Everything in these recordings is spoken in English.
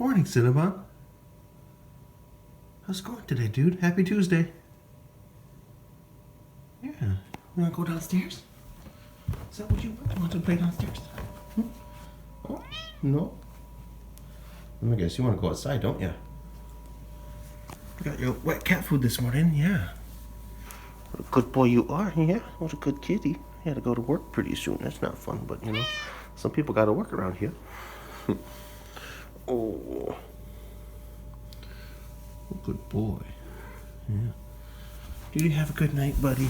Morning, Cinnabon. How's it going today, dude? Happy Tuesday. Yeah. You want to go downstairs? Is that what you want? You want to play downstairs? Oh, no. Let me guess, you want to go outside, don't you? You got your wet cat food this morning, yeah. What a good boy you are, yeah. What a good kitty. You had to go to work pretty soon. That's not fun, but you know, some people got to work around here. Oh. Good boy. Yeah. Did you have a good night, buddy?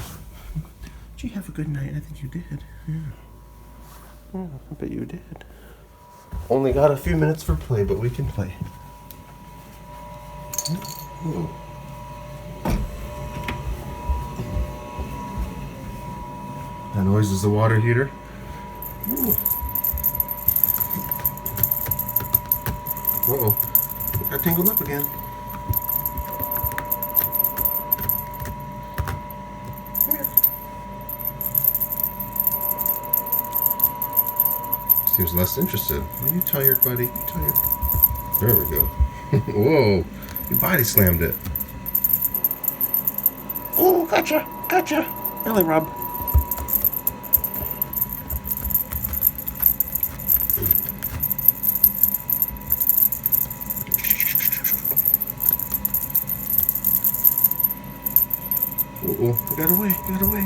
Did you have a good night? I think you did. Yeah. Oh, I bet you did. Only got a few minutes for play, but we can play. Whoa. That noise is the water heater. Ooh. Uh-oh. We got tangled up again. Come here. Seems less interested. Are you tired, buddy? You tired? There we go. Whoa. You body slammed it. Oh, gotcha. Gotcha. Belly rub. Oh, got away, got away.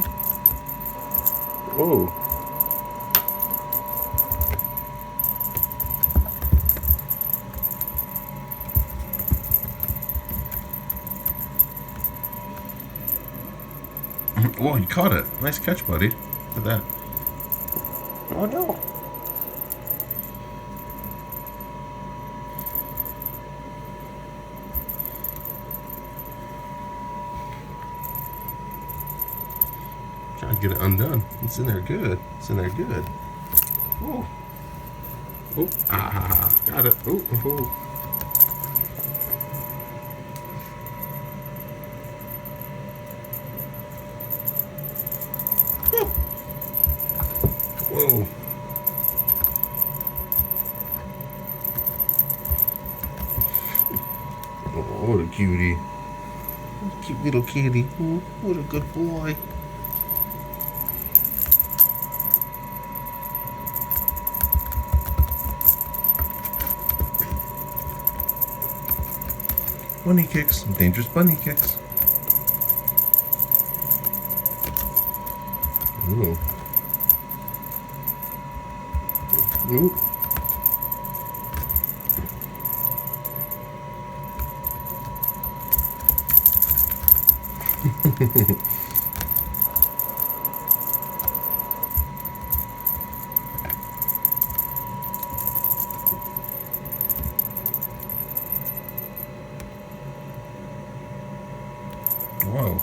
Whoa. Whoa, you caught it. Nice catch, buddy. Look at that. Oh, no. Trying to get it undone. It's in there good. It's in there good. Oh. Oh. Ah. Got it. Oh. Oh. Whoa. Oh, what a cutie. What a cute little kitty. Oh, what a good boy. Bunny kicks, dangerous bunny kicks. Ooh. Ooh. Whoa.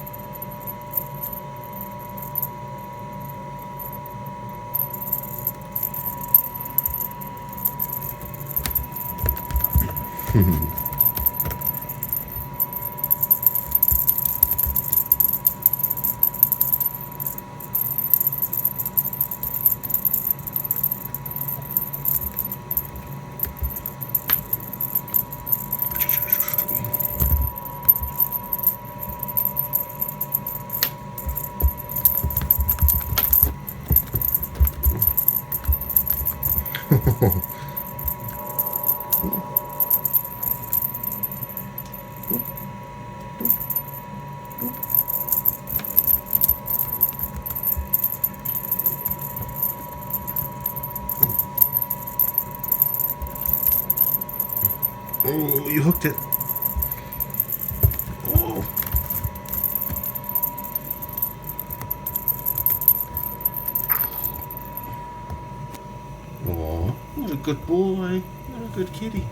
Oh, you hooked it. Oh. Oh, what a good boy. What a good kitty.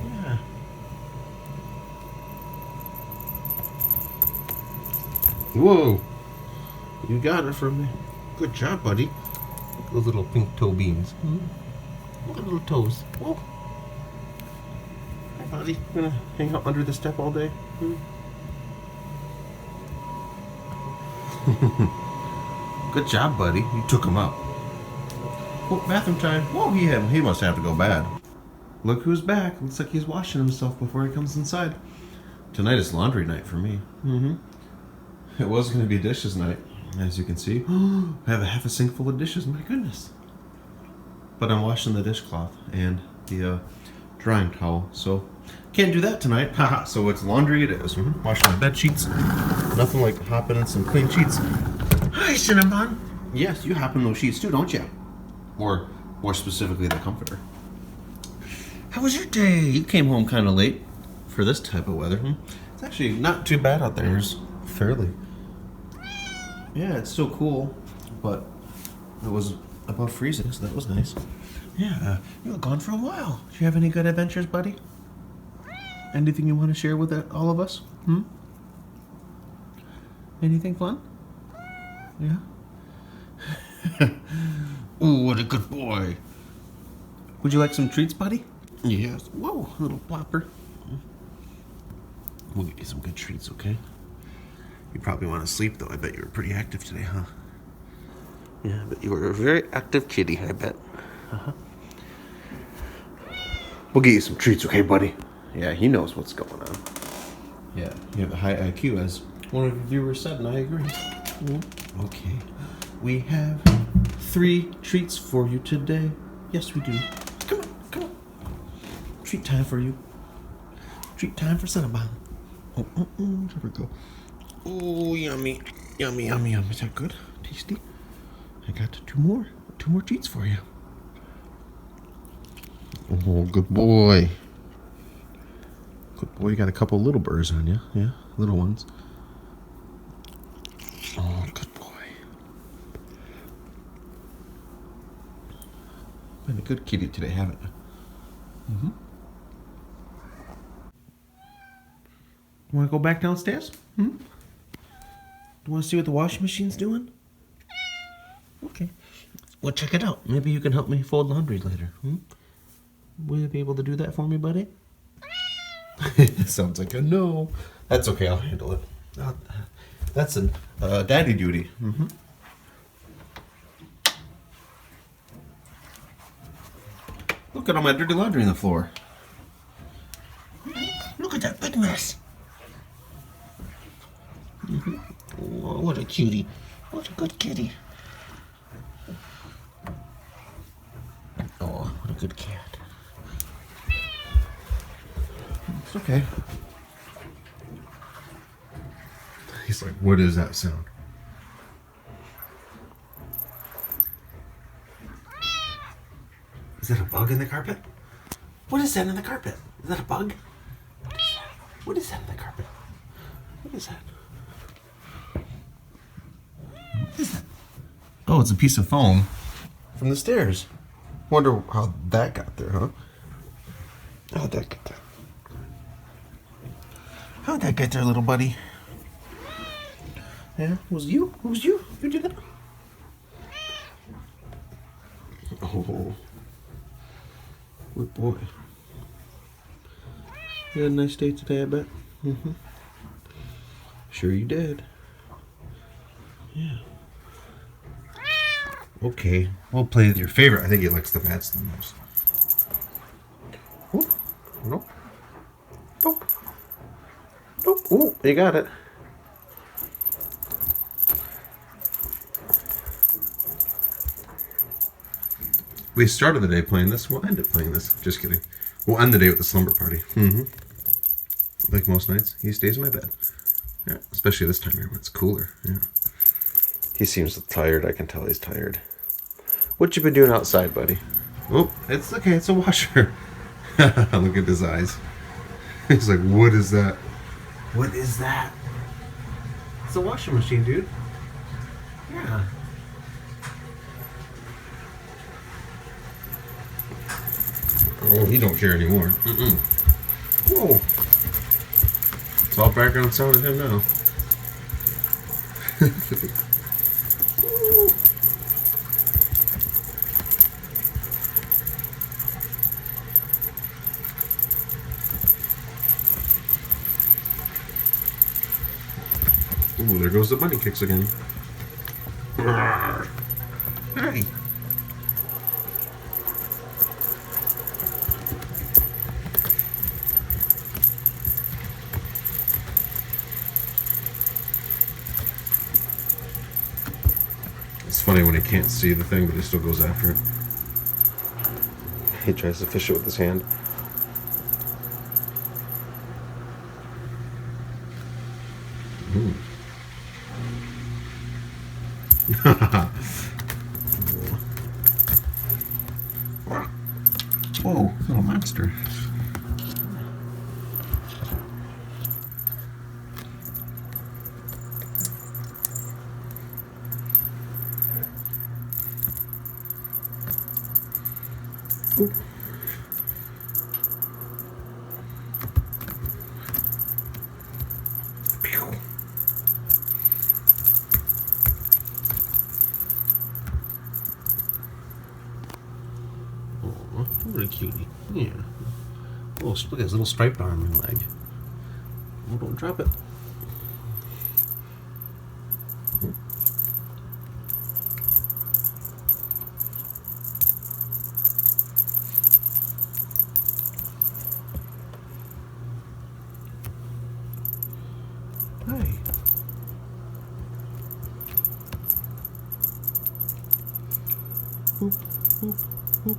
Yeah. Whoa. You got it from me. Good job, buddy. Those little pink toe beans. Look at little toes. Whoa. Hi, buddy. Gonna hang out under the step all day? Good job, buddy. You took him up. Oh, bathroom time. Whoa, he must have to go bad. look who's back. Looks like he's washing himself before he comes inside. Tonight is laundry night for me. It was going to be dishes night, as you can see. I have a half a sink full of dishes, my goodness. But I'm washing the dishcloth and the drying towel, so can't do that tonight. Haha, so it's laundry it is. Washing my bed sheets. Nothing like hopping in some clean sheets. Hi, Cinnabon. Yes, you hop in those sheets too, don't you? Or more specifically, the comforter. How was your day? You came home kind of late for this type of weather. It's actually not too bad out there. It's fairly. Yeah, it's still cool, but it was above freezing, so that was nice. Yeah, you were gone for a while. Do you have any good adventures, buddy? Anything you want to share with all of us? Anything fun? Yeah? Ooh, what a good boy. Would you like some treats, buddy? Yes. Whoa, little plopper. We'll get you some good treats, okay? You probably want to sleep, though. I bet you were pretty active today, huh? Yeah, but you were a very active kitty, I bet. We'll get you some treats, okay, buddy? Yeah, he knows what's going on. Yeah, you have a high IQ, as one of your viewers said, and I agree. Okay. We have 3 treats for you today. Yes, we do. Come on, come on. Treat time for you. Treat time for Cinnabon. There we go. Oh, yummy. Yummy, yummy, yummy. Is that good? Tasty? I got 2 more. 2 more treats for you. Oh, good boy. Good boy. You got a couple little burrs on you. Yeah, little ones. Oh, good boy. Been a good kitty today, haven't you? You want to go back downstairs? You want to see what the washing machine's doing? Okay. Well, check it out. Maybe you can help me fold laundry later. Will you be able to do that for me, buddy? Sounds like a no. That's okay. I'll handle it. That's a daddy duty. Look at all my dirty laundry on the floor. Look at that big mess. Oh, what a cutie. What a good kitty. Oh, what a good cat. It's okay. He's like, what is that sound? Is that a bug in the carpet? What is that in the carpet? Is that a bug? What is that in the carpet? What is that? What is that? Oh, it's a piece of foam from the stairs. Wonder how that got there, huh? How'd that get there? How'd that get there, little buddy? Yeah, it was you? It was you? You did that? Oh. Good boy. You had a nice day today, I bet. Sure you did. Yeah. Okay, we'll play with your favorite. I think he likes the bats the most. Oh, no. Nope. Nope. Oh, you got it. We started the day playing this. We'll end it playing this. Just kidding. We'll end the day with the slumber party. Like most nights, he stays in my bed. Yeah, especially this time here when it's cooler. Yeah. He seems tired. I can tell he's tired. What you been doing outside, buddy? Oh, it's okay. It's a washer. Look at his eyes. He's like, what is that? What is that? It's a washing machine, dude. Yeah. Oh, he don't care anymore. Whoa. It's all background sound of him now. Ooh, there goes the bunny kicks again. Hey. funny when he can't see the thing, but he still goes after it. He tries to fish it with his hand. Whoa, little monster. Ooh. What a cutie. Yeah. Oh, look at his little striped arm and leg. Oh, don't drop it. Hi. Boop, boop, boop.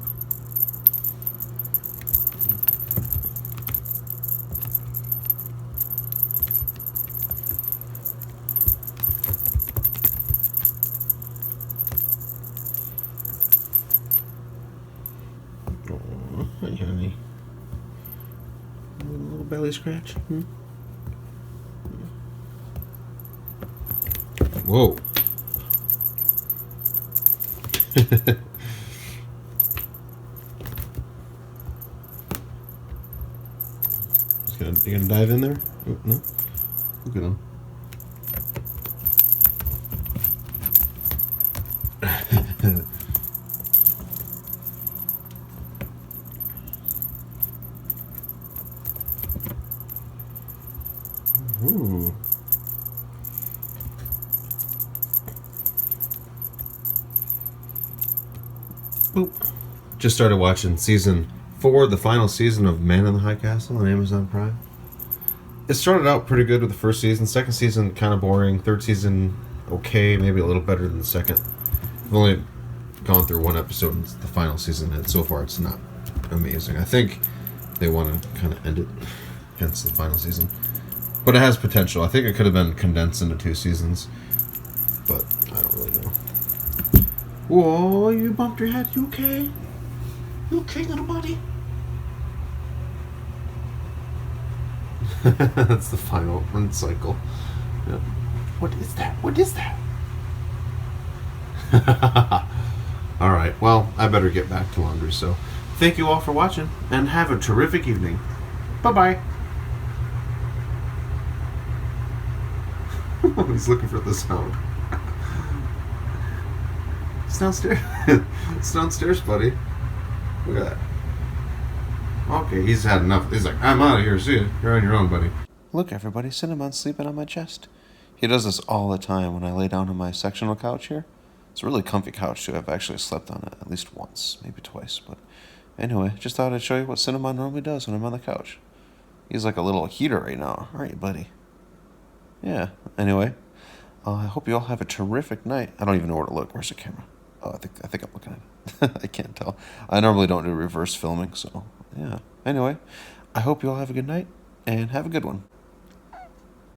Hi, honey. A little belly scratch. Whoa. You gonna dive in there? Oh, no? Look at him. Ooh. Boop. Just started watching season 4, the final season of Man in the High Castle on Amazon Prime. It started out pretty good with the first season. Second season, kind of boring. Third season, okay, maybe a little better than the second. I've only gone through one episode in the final season, and so far it's not amazing. I think they want to kind of end it, hence the final season. But it has potential. I think it could have been condensed into 2 seasons, but I don't really know. Whoa, you bumped your head. You okay? You okay, little buddy? That's the final run cycle. Yep. What is that? What is that? Alright, well, I better get back to laundry, so thank you all for watching, and have a terrific evening. Bye-bye. He's looking for the sound. It's downstairs. It's downstairs, buddy. Look at that. Okay, he's had enough. He's like, I'm out of here. See you. You're on your own, buddy. Look, everybody. Cinnabon's sleeping on my chest. He does this all the time when I lay down on my sectional couch here. It's a really comfy couch, too. I've actually slept on it at least once, maybe twice. But anyway, just thought I'd show you what Cinnabon normally does when I'm on the couch. He's like a little heater right now. Aren't you, buddy? Yeah. Anyway, I hope you all have a terrific night. I don't even know where to look. Where's the camera? Oh, I think I'm looking at it. I can't tell. I normally don't do reverse filming, so yeah. Anyway, I hope you all have a good night, and have a good one.